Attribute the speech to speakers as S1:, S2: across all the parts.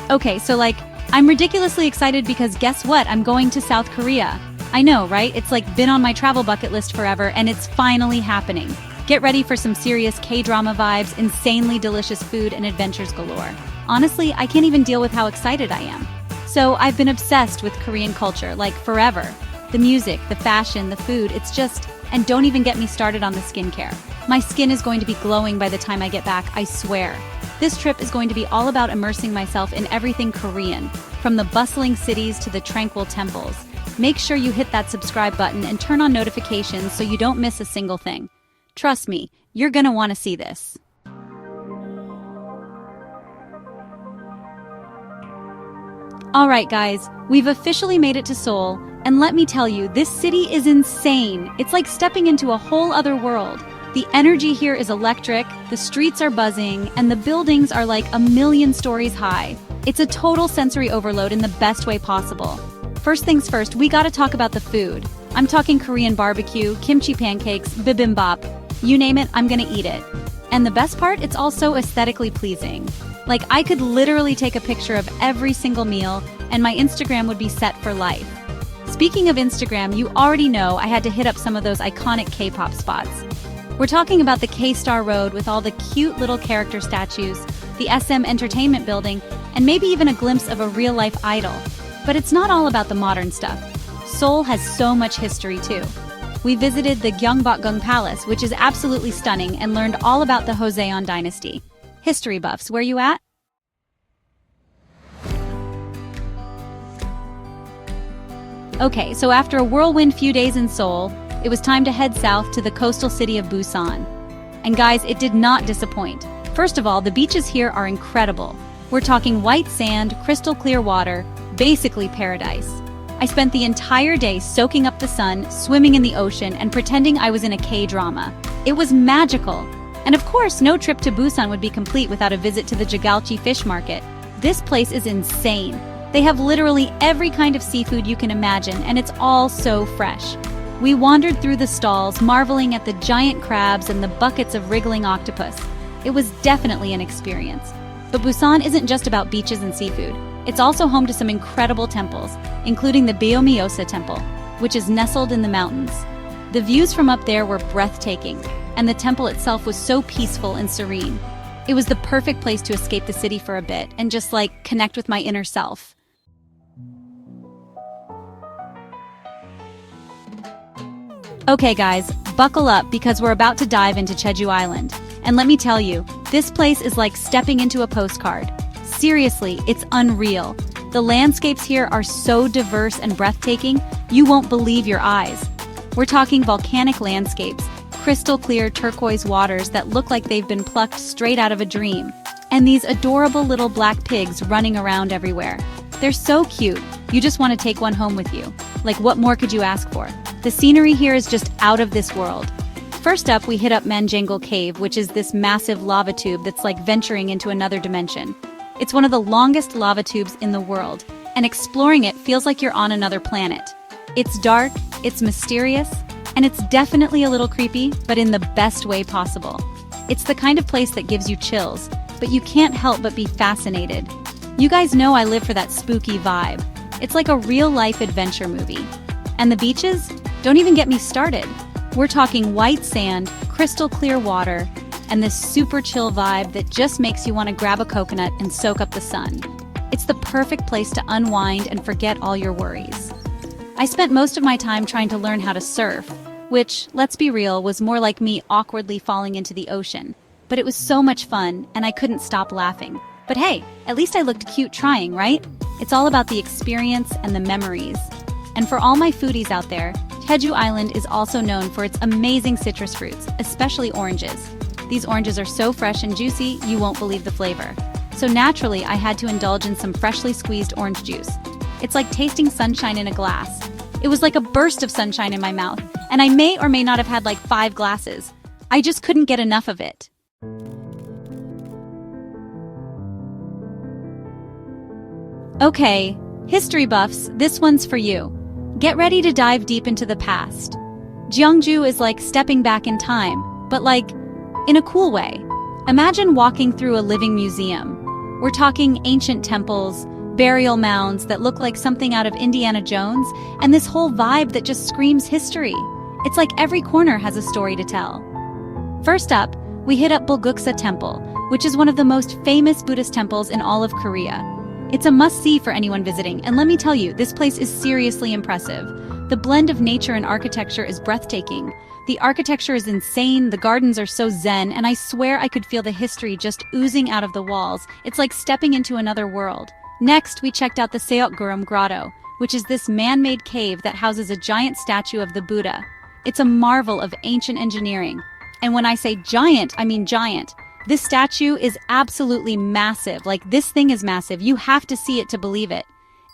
S1: Okay, so I'm ridiculously excited because guess what? I'm going to South Korea. I know, right? It's been on my travel bucket list forever, and it's finally happening. Get ready for some serious K-drama vibes, insanely delicious food, and adventures galore. Honestly, I can't even deal with how excited I am. So I've been obsessed with Korean culture, forever. The music, the fashion, the food, it's just... And don't even get me started on the skincare. My skin is going to be glowing by the time I get back, I swear. This trip is going to be all about immersing myself in everything Korean, from the bustling cities to the tranquil temples. Make sure you hit that subscribe button and turn on notifications so you don't miss a single thing. Trust me, you're gonna want to see this. Alright guys, we've officially made it to Seoul, and let me tell you, this city is insane. It's like stepping into a whole other world. The energy here is electric, the streets are buzzing, and the buildings are like a million stories high. It's a total sensory overload in the best way possible. First things first, we gotta talk about the food. I'm talking Korean barbecue, kimchi pancakes, bibimbap. You name it, I'm gonna eat it. And the best part, it's also aesthetically pleasing. I could literally take a picture of every single meal, and my Instagram would be set for life. Speaking of Instagram, you already know I had to hit up some of those iconic K-pop spots. We're talking about the K-Star Road with all the cute little character statues, the SM Entertainment Building, and maybe even a glimpse of a real-life idol. But it's not all about the modern stuff. Seoul has so much history too. We visited the Gyeongbokgung Palace, which is absolutely stunning, and learned all about the Joseon dynasty. History buffs, where you at? Okay, so after a whirlwind few days in Seoul, it was time to head south to the coastal city of Busan. And guys, it did not disappoint. First of all, the beaches here are incredible. We're talking white sand, crystal clear water, basically paradise. I spent the entire day soaking up the sun, swimming in the ocean, and pretending I was in a K-drama. It was magical. And of course, no trip to Busan would be complete without a visit to the Jagalchi fish market. This place is insane. They have literally every kind of seafood you can imagine, and it's all so fresh. We wandered through the stalls, marveling at the giant crabs and the buckets of wriggling octopus. It was definitely an experience. But Busan isn't just about beaches and seafood. It's also home to some incredible temples, including the Beomyosa Temple, which is nestled in the mountains. The views from up there were breathtaking, and the temple itself was so peaceful and serene. It was the perfect place to escape the city for a bit and just connect with my inner self. Okay guys, buckle up because we're about to dive into Jeju Island. And let me tell you, this place is like stepping into a postcard. Seriously, it's unreal. The landscapes here are so diverse and breathtaking, you won't believe your eyes. We're talking volcanic landscapes, crystal clear turquoise waters that look like they've been plucked straight out of a dream, and these adorable little black pigs running around everywhere. They're so cute, you just want to take one home with you. What more could you ask for? The scenery here is just out of this world. First up, we hit up Manjangal Cave, which is this massive lava tube that's venturing into another dimension. It's one of the longest lava tubes in the world, and exploring it feels like you're on another planet. It's dark, it's mysterious, and it's definitely a little creepy, but in the best way possible. It's the kind of place that gives you chills, but you can't help but be fascinated. You guys know I live for that spooky vibe. It's like a real-life adventure movie. And the beaches? Don't even get me started. We're talking white sand, crystal clear water, and this super chill vibe that just makes you want to grab a coconut and soak up the sun. It's the perfect place to unwind and forget all your worries. I spent most of my time trying to learn how to surf, which, let's be real, was more like me awkwardly falling into the ocean. But it was so much fun, and I couldn't stop laughing. But hey, at least I looked cute trying, right? It's all about the experience and the memories. And for all my foodies out there, Jeju Island is also known for its amazing citrus fruits, especially oranges. These oranges are so fresh and juicy, you won't believe the flavor. So naturally, I had to indulge in some freshly squeezed orange juice. It's like tasting sunshine in a glass. It was like a burst of sunshine in my mouth, and I may or may not have had 5 glasses. I just couldn't get enough of it. Okay, history buffs, this one's for you. Get ready to dive deep into the past. Jeongju is like stepping back in time, but in a cool way. Imagine walking through a living museum. We're We're talking ancient temples, burial mounds that look like something out of Indiana Jones, and this whole vibe that just screams history. It's like every corner has a story to tell. First up, we hit up Bulguksa Temple, which is one of the most famous Buddhist temples in all of Korea. It's a must-see for anyone visiting, and let me tell you, this place is seriously impressive. The blend of nature and architecture is breathtaking. The architecture is insane, the gardens are so zen, and I swear I could feel the history just oozing out of the walls. It's like stepping into another world. Next, we checked out the Seokguram Grotto, which is this man-made cave that houses a giant statue of the Buddha. It's a marvel of ancient engineering. And when I say giant, I mean giant. This statue is absolutely massive. Like, this thing is massive. You have to see it to believe it.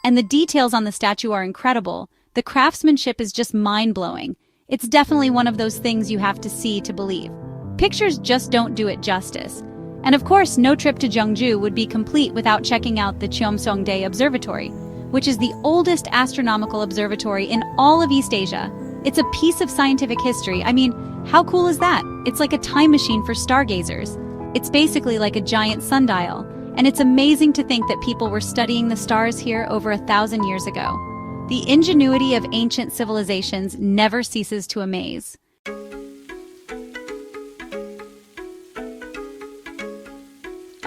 S1: And the details on the statue are incredible. The craftsmanship is just mind-blowing. It's definitely one of those things you have to see to believe. Pictures just don't do it justice. And of course, no trip to Jeonju would be complete without checking out the Cheomseongdae Observatory, which is the oldest astronomical observatory in all of East Asia. It's a piece of scientific history. I mean, how cool is that? It's like a time machine for stargazers. It's basically like a giant sundial, and it's amazing to think that people were studying the stars here over 1,000 years ago. The ingenuity of ancient civilizations never ceases to amaze.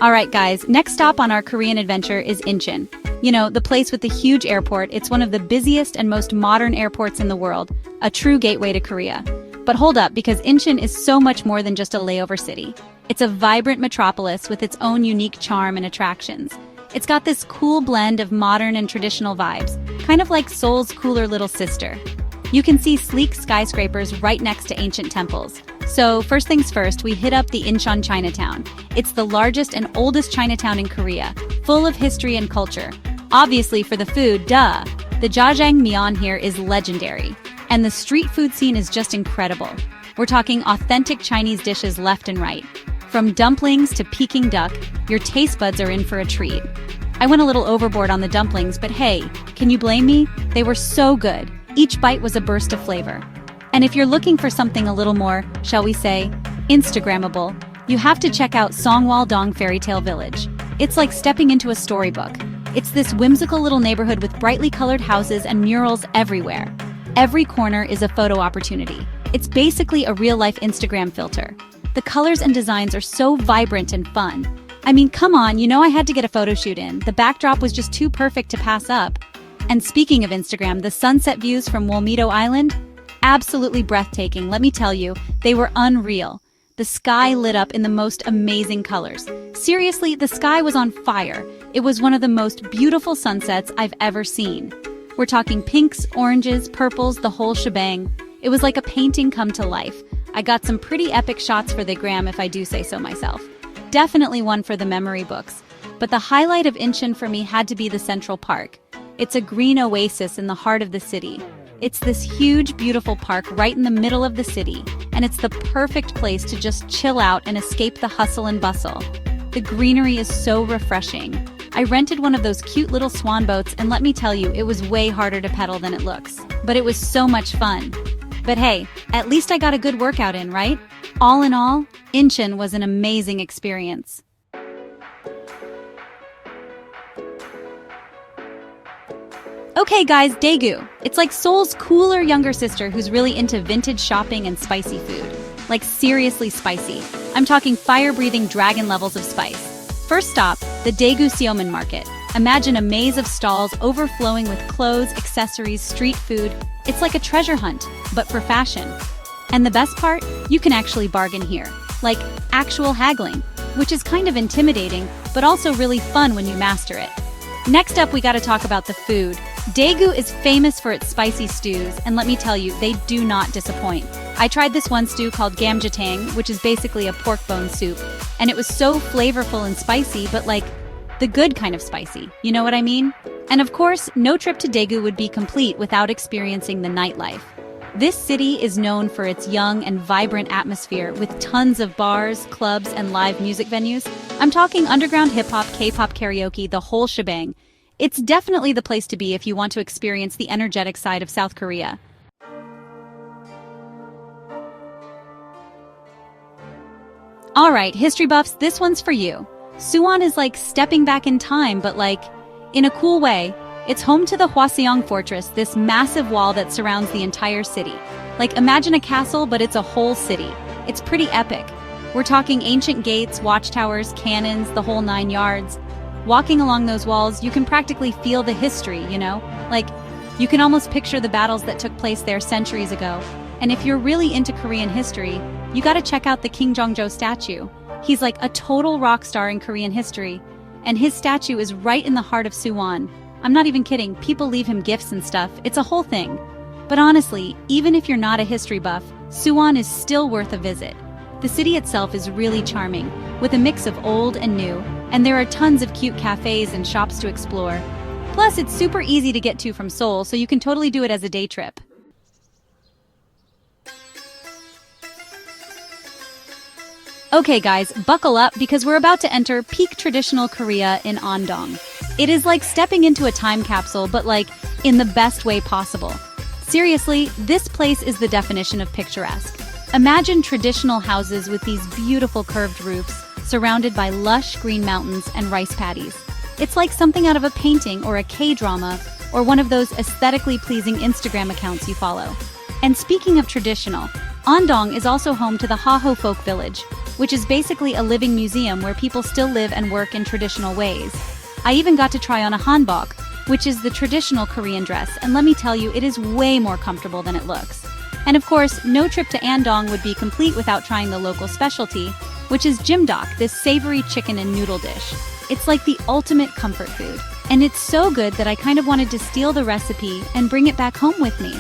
S1: Alright guys, next stop on our Korean adventure is Incheon. You know, the place with the huge airport. It's one of the busiest and most modern airports in the world, a true gateway to Korea. But hold up, because Incheon is so much more than just a layover city. It's a vibrant metropolis with its own unique charm and attractions. It's got this cool blend of modern and traditional vibes, kind of like Seoul's cooler little sister. You can see sleek skyscrapers right next to ancient temples. So first things first, we hit up the Incheon Chinatown. It's the largest and oldest Chinatown in Korea, full of history and culture. Obviously for the food, duh! The jjajangmyeon here is legendary. And the street food scene is just incredible. We're talking authentic Chinese dishes left and right. From dumplings to Peking duck, your taste buds are in for a treat. I went a little overboard on the dumplings, but hey, can you blame me? They were so good. Each bite was a burst of flavor. And if you're looking for something a little more, shall we say, Instagrammable, you have to check out Songwal-dong Fairy Tale Village. It's like stepping into a storybook. It's this whimsical little neighborhood with brightly colored houses and murals everywhere. Every corner is a photo opportunity. It's basically a real-life Instagram filter. The colors and designs are so vibrant and fun. I mean, come on, you know I had to get a photo shoot in. The backdrop was just too perfect to pass up. And speaking of Instagram, the sunset views from Jeju Island? Absolutely breathtaking, let me tell you, they were unreal. The sky lit up in the most amazing colors. Seriously, the sky was on fire. It was one of the most beautiful sunsets I've ever seen. We're talking pinks, oranges, purples, the whole shebang. It was like a painting come to life. I got some pretty epic shots for the gram if I do say so myself. Definitely one for the memory books. But the highlight of Incheon for me had to be the Central Park. It's a green oasis in the heart of the city. It's this huge, beautiful park right in the middle of the city, and it's the perfect place to just chill out and escape the hustle and bustle. The greenery is so refreshing. I rented one of those cute little swan boats, and let me tell you, it was way harder to pedal than it looks. But it was so much fun. But hey, at least I got a good workout in, right? All in all, Incheon was an amazing experience. Okay guys, Daegu. It's like Seoul's cooler younger sister who's really into vintage shopping and spicy food. Like seriously spicy. I'm talking fire-breathing dragon levels of spice. First stop, the Daegu Seomin Market. Imagine a maze of stalls overflowing with clothes, accessories, street food. It's like a treasure hunt, but for fashion. And the best part? You can actually bargain here. Like actual haggling, which is kind of intimidating, but also really fun when you master it. Next up, we gotta talk about the food. Daegu is famous for its spicy stews, and let me tell you, they do not disappoint. I tried this one stew called gamjatang, which is basically a pork bone soup, and it was so flavorful and spicy, but like, the good kind of spicy, you know what I mean? And of course, no trip to Daegu would be complete without experiencing the nightlife. This city is known for its young and vibrant atmosphere with tons of bars, clubs, and live music venues. I'm talking underground hip-hop, K-pop karaoke, the whole shebang. It's definitely the place to be if you want to experience the energetic side of South Korea. Alright, history buffs, this one's for you. Suwon is like stepping back in time, but like, in a cool way. It's home to the Hwaseong Fortress, this massive wall that surrounds the entire city. Like, imagine a castle, but it's a whole city. It's pretty epic. We're talking ancient gates, watchtowers, cannons, the whole 9 yards. Walking along those walls, you can practically feel the history, you know? Like, you can almost picture the battles that took place there centuries ago. And if you're really into Korean history, you gotta check out the King Jongjo statue. He's like a total rock star in Korean history. And his statue is right in the heart of Suwon. I'm not even kidding, people leave him gifts and stuff, it's a whole thing. But honestly, even if you're not a history buff, Suwon is still worth a visit. The city itself is really charming, with a mix of old and new, and there are tons of cute cafes and shops to explore. Plus, it's super easy to get to from Seoul, so you can totally do it as a day trip. Okay guys, buckle up because we're about to enter peak traditional Korea in Andong. It is like stepping into a time capsule, but like, in the best way possible. Seriously, this place is the definition of picturesque. Imagine traditional houses with these beautiful curved roofs, surrounded by lush green mountains and rice paddies. It's like something out of a painting or a K-drama, or one of those aesthetically pleasing Instagram accounts you follow. And speaking of traditional, Andong is also home to the Haho Folk Village, which is basically a living museum where people still live and work in traditional ways. I even got to try on a hanbok, which is the traditional Korean dress, and let me tell you, it is way more comfortable than it looks. And of course, no trip to Andong would be complete without trying the local specialty, which is jimdok, this savory chicken and noodle dish. It's like the ultimate comfort food, and it's so good that I kind of wanted to steal the recipe and bring it back home with me.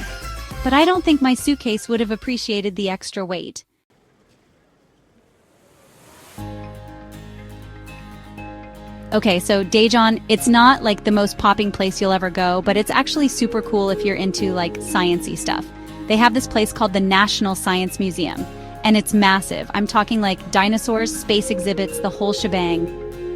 S1: But I don't think my suitcase would have appreciated the extra weight. Okay, so Daejeon, it's not like the most popping place you'll ever go, but it's actually super cool if you're into like science-y stuff. They have this place called the National Science Museum, and it's massive. I'm talking like dinosaurs, space exhibits, the whole shebang.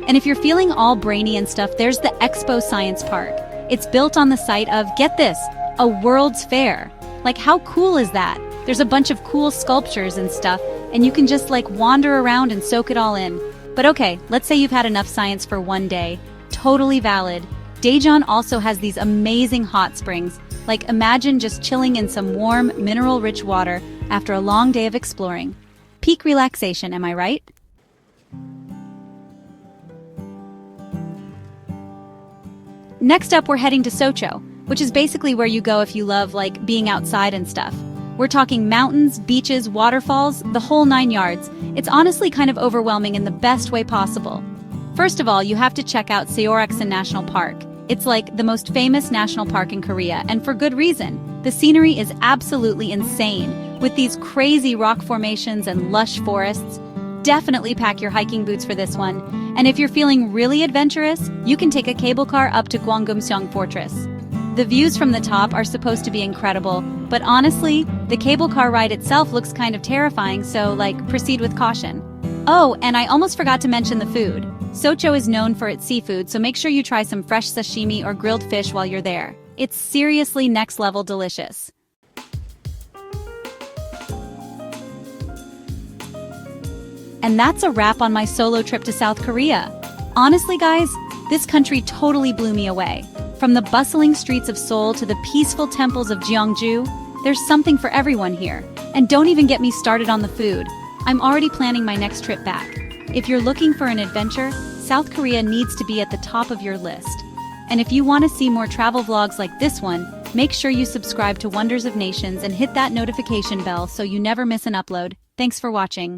S1: And if you're feeling all brainy and stuff, there's the Expo Science Park. It's built on the site of, get this, a World's Fair. Like, how cool is that? There's a bunch of cool sculptures and stuff, and you can just like wander around and soak it all in. But okay, let's say you've had enough science for one day. Totally valid. Daejeon also has these amazing hot springs. Like, imagine just chilling in some warm, mineral-rich water after a long day of exploring. Peak relaxation, am I right? Next up, we're heading to Socho, which is basically where you go if you love, like, being outside and stuff. We're talking mountains, beaches, waterfalls, the whole 9 yards. It's honestly kind of overwhelming in the best way possible. First of all, you have to check out Seoul National Park. It's like the most famous national park in Korea, and for good reason. The scenery is absolutely insane, with these crazy rock formations and lush forests. Definitely pack your hiking boots for this one. And if you're feeling really adventurous, you can take a cable car up to Gwanggumseong Fortress. The views from the top are supposed to be incredible, but honestly, the cable car ride itself looks kind of terrifying, so like, proceed with caution. Oh, and I almost forgot to mention the food. Socho is known for its seafood, so make sure you try some fresh sashimi or grilled fish while you're there. It's seriously next-level delicious. And that's a wrap on my solo trip to South Korea. Honestly, guys, this country totally blew me away. From the bustling streets of Seoul to the peaceful temples of Gyeongju, there's something for everyone here. And don't even get me started on the food. I'm already planning my next trip back. If you're looking for an adventure, South Korea needs to be at the top of your list. And if you want to see more travel vlogs like this one, make sure you subscribe to Wonders of Nations and hit that notification bell so you never miss an upload. Thanks for watching.